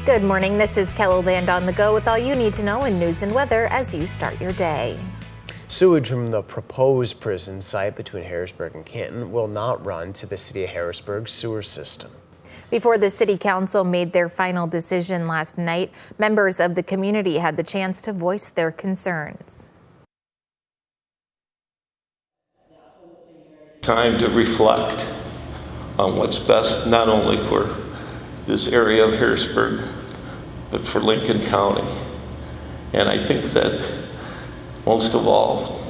Good morning. This is KELOLAND On the Go with all you need to know in news and weather as you start your day. Sewage from the proposed prison site between Harrisburg and Canton will not run to the city of Harrisburg sewer system. Before the city council made their final decision last night, members of the community had the chance to voice their concerns. Time to reflect on what's best, not only for this area of Harrisburg, but for Lincoln County. And I think that most of all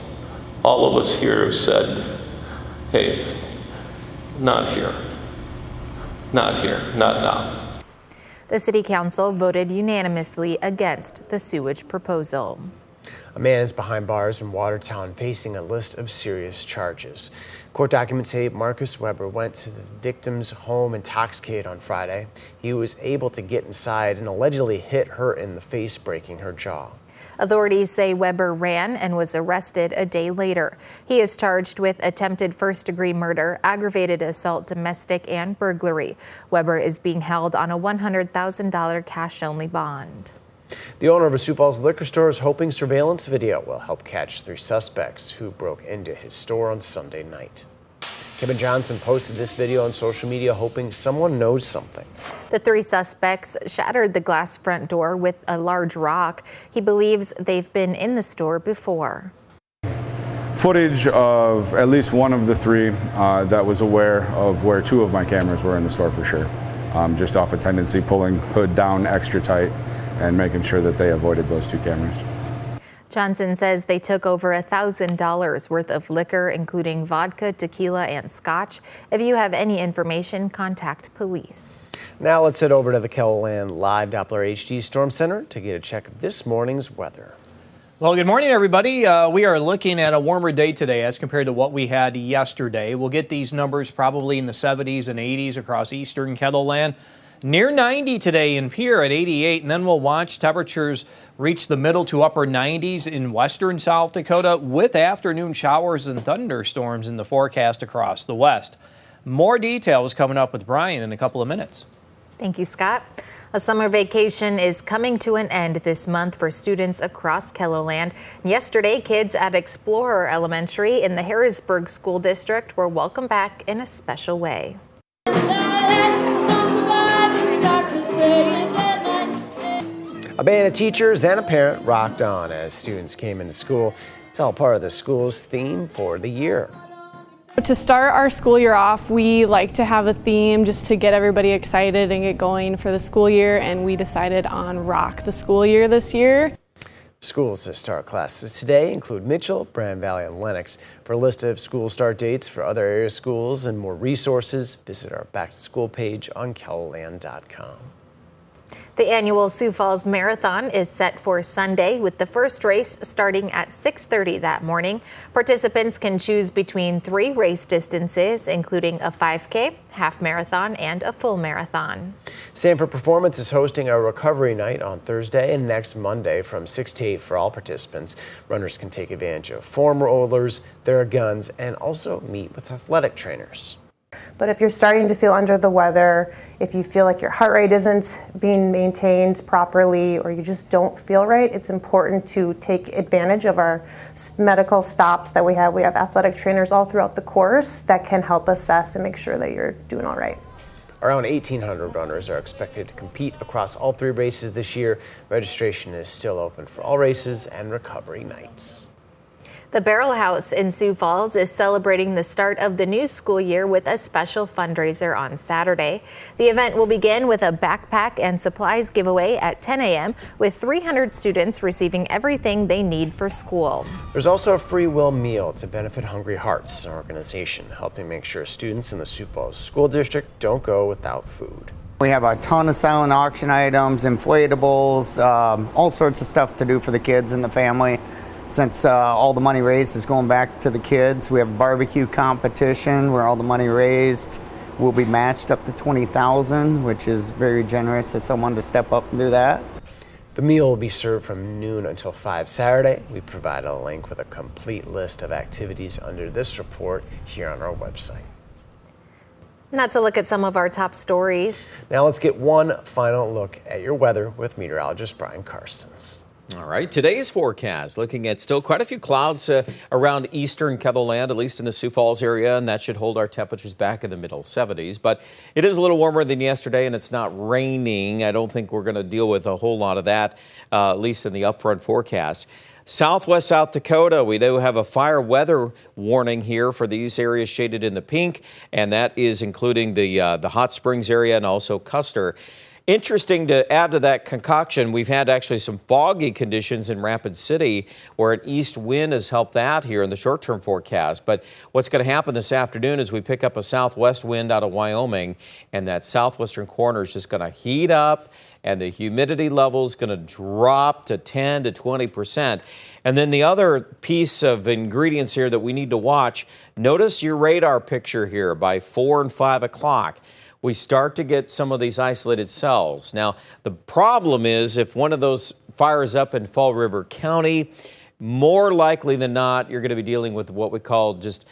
of us here have said, hey, not here, not here, not now. The city council voted unanimously against the sewage proposal. A man is behind bars in Watertown facing a list of serious charges. Court documents say Marcus Weber went to the victim's home intoxicated on Friday. He was able to get inside and allegedly hit her in the face, breaking her jaw. Authorities say Weber ran and was arrested a day later. He is charged with attempted first-degree murder, aggravated assault, domestic, and burglary. Weber is being held on a $100,000 cash-only bond. The owner of a Sioux Falls liquor store is hoping surveillance video will help catch 3 suspects who broke into his store on Sunday night. Kevin Johnson posted this video on social media hoping someone knows something. The 3 suspects shattered the glass front door with a large rock. He believes they've been in the store before. Footage of at least one of the 3 that was aware of where 2 of my cameras were in the store for sure. Just off a tendency, pulling hood down extra tight and making sure that they avoided those 2 cameras. Johnson says they took over $1,000 worth of liquor, including vodka, tequila, and scotch. If you have any information, contact police. Now let's head over to the KELOLAND Live Doppler HD Storm Center to get a check of this morning's weather. Well, good morning, everybody. We are looking at a warmer day today as compared to what we had yesterday. We'll get these numbers probably in the 70s and 80s across eastern KELOLAND. Near 90 today in Pierre at 88, and then we'll watch temperatures reach the middle to upper 90s in western South Dakota with afternoon showers and thunderstorms in the forecast across the west. More details coming up with Brian in a couple of minutes. Thank you, Scott. A summer vacation is coming to an end this month for students across KELOLAND. Yesterday, kids at Explorer Elementary in the Harrisburg School District were welcomed back in a special way. A band of teachers and a parent rocked on as students came into school. It's all part of the school's theme for the year. To start our school year off, we like to have a theme just to get everybody excited and get going for the school year, and we decided on Rock the School Year this year. Schools that start classes today include Mitchell, Brand Valley, and Lennox. For a list of school start dates for other area schools and more resources, visit our Back to School page on KELOLAND.com. The annual Sioux Falls Marathon is set for Sunday, with the first race starting at 6:30 that morning. Participants can choose between 3 race distances, including a 5K, half marathon, and a full marathon. Sanford Performance is hosting a recovery night on Thursday and next Monday from 6 to 8 for all participants. Runners can take advantage of foam rollers, Theraguns, and also meet with athletic trainers. But if you're starting to feel under the weather, if you feel like your heart rate isn't being maintained properly, or you just don't feel right, it's important to take advantage of our medical stops that we have. We have athletic trainers all throughout the course that can help assess and make sure that you're doing all right. Around 1,800 runners are expected to compete across all 3 races this year. Registration is still open for all races and recovery nights. The Barrel House in Sioux Falls is celebrating the start of the new school year with a special fundraiser on Saturday. The event will begin with a backpack and supplies giveaway at 10 a.m. with 300 students receiving everything they need for school. There's also a free will meal to benefit Hungry Hearts, an organization helping make sure students in the Sioux Falls School District don't go without food. We have a ton of silent auction items, inflatables, all sorts of stuff to do for the kids and the family. Since all the money raised is going back to the kids, we have a barbecue competition where all the money raised will be matched up to $20,000, which is very generous of someone to step up and do that. The meal will be served from noon until 5 Saturday. We provide a link with a complete list of activities under this report here on our website. And that's a look at some of our top stories. Now let's get one final look at your weather with meteorologist Brian Karstens. All right, today's forecast looking at still quite a few clouds around eastern KELOLAND, at least in the Sioux Falls area, and that should hold our temperatures back in the middle 70s. But it is a little warmer than yesterday, and it's not raining. I don't think we're going to deal with a whole lot of that, at least in the upfront forecast. Southwest South Dakota, we do have a fire weather warning here for these areas shaded in the pink, and that is including the Hot Springs area and also Custer. Interesting to add to that concoction, we've had actually some foggy conditions in Rapid City where an east wind has helped that here in the short-term forecast. But what's going to happen this afternoon is we pick up a southwest wind out of Wyoming, and that southwestern corner is just going to heat up, and the humidity level is going to drop to 10 to 20%. And then the other piece of ingredients here that we need to watch, notice your radar picture here by 4 and 5 o'clock. We start to get some of these isolated cells. Now, the problem is if one of those fires up in Fall River County, more likely than not, you're going to be dealing with what we call just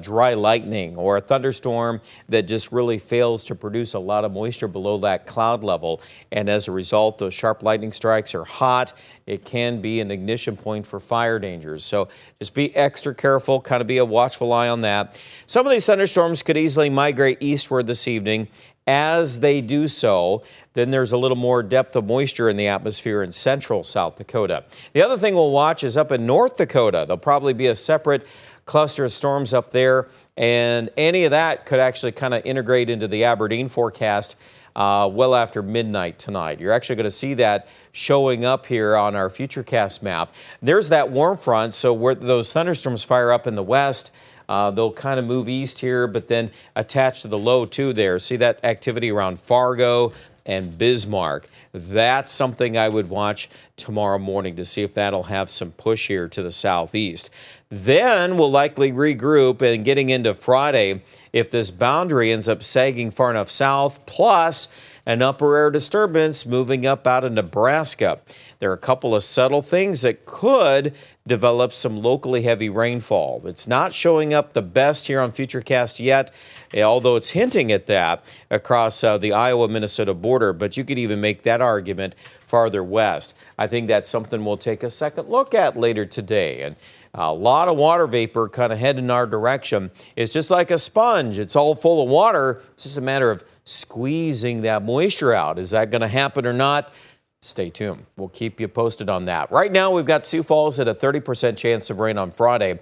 dry lightning or a thunderstorm that just really fails to produce a lot of moisture below that cloud level. And as a result, those sharp lightning strikes are hot. It can be an ignition point for fire dangers. So just be extra careful, kind of be a watchful eye on that. Some of these thunderstorms could easily migrate eastward this evening. As they do so, then there's a little more depth of moisture in the atmosphere in central South Dakota. The other thing we'll watch is up in North Dakota. There'll probably be a separate cluster of storms up there, and any of that could actually kind of integrate into the Aberdeen forecast well after midnight tonight. You're actually going to see that showing up here on our Futurecast map. There's that warm front, so where those thunderstorms fire up in the west, they'll kind of move east here, but then attach to the low too there. See that activity around Fargo and Bismarck. That's something I would watch tomorrow morning to see if that'll have some push here to the southeast. Then we'll likely regroup, and getting into Friday, if this boundary ends up sagging far enough south, plus an upper air disturbance moving up out of Nebraska. There are a couple of subtle things that could develop some locally heavy rainfall. It's not showing up the best here on Futurecast yet, although it's hinting at that across the Iowa-Minnesota border, but you could even make that argument farther west. I think that's something we'll take a second look at later today. And a lot of water vapor kind of heading in our direction. It's just like a sponge. It's all full of water. It's just a matter of squeezing that moisture out. Is that going to happen or not? Stay tuned. We'll keep you posted on that. Right now, we've got Sioux Falls at a 30% chance of rain on Friday.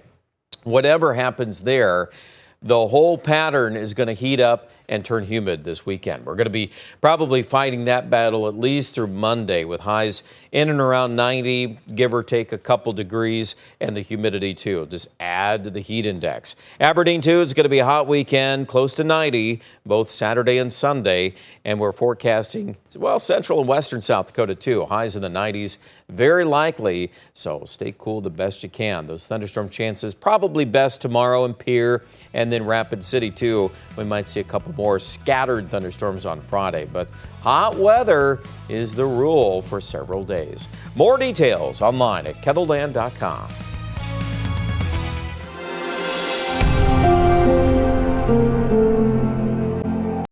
Whatever happens there, the whole pattern is going to heat up and turn humid this weekend. We're going to be probably fighting that battle at least through Monday with highs in and around 90, give or take a couple degrees, and the humidity too. Just add to the heat index. Aberdeen too, it's going to be a hot weekend, close to 90, both Saturday and Sunday, and we're forecasting, well, central and western South Dakota too, highs in the 90s, very likely, so stay cool the best you can. Those thunderstorm chances probably best tomorrow in Pierre and then Rapid City too. We might see a couple more scattered thunderstorms on Friday, but hot weather is the rule for several days. More details online at KELOLAND.com.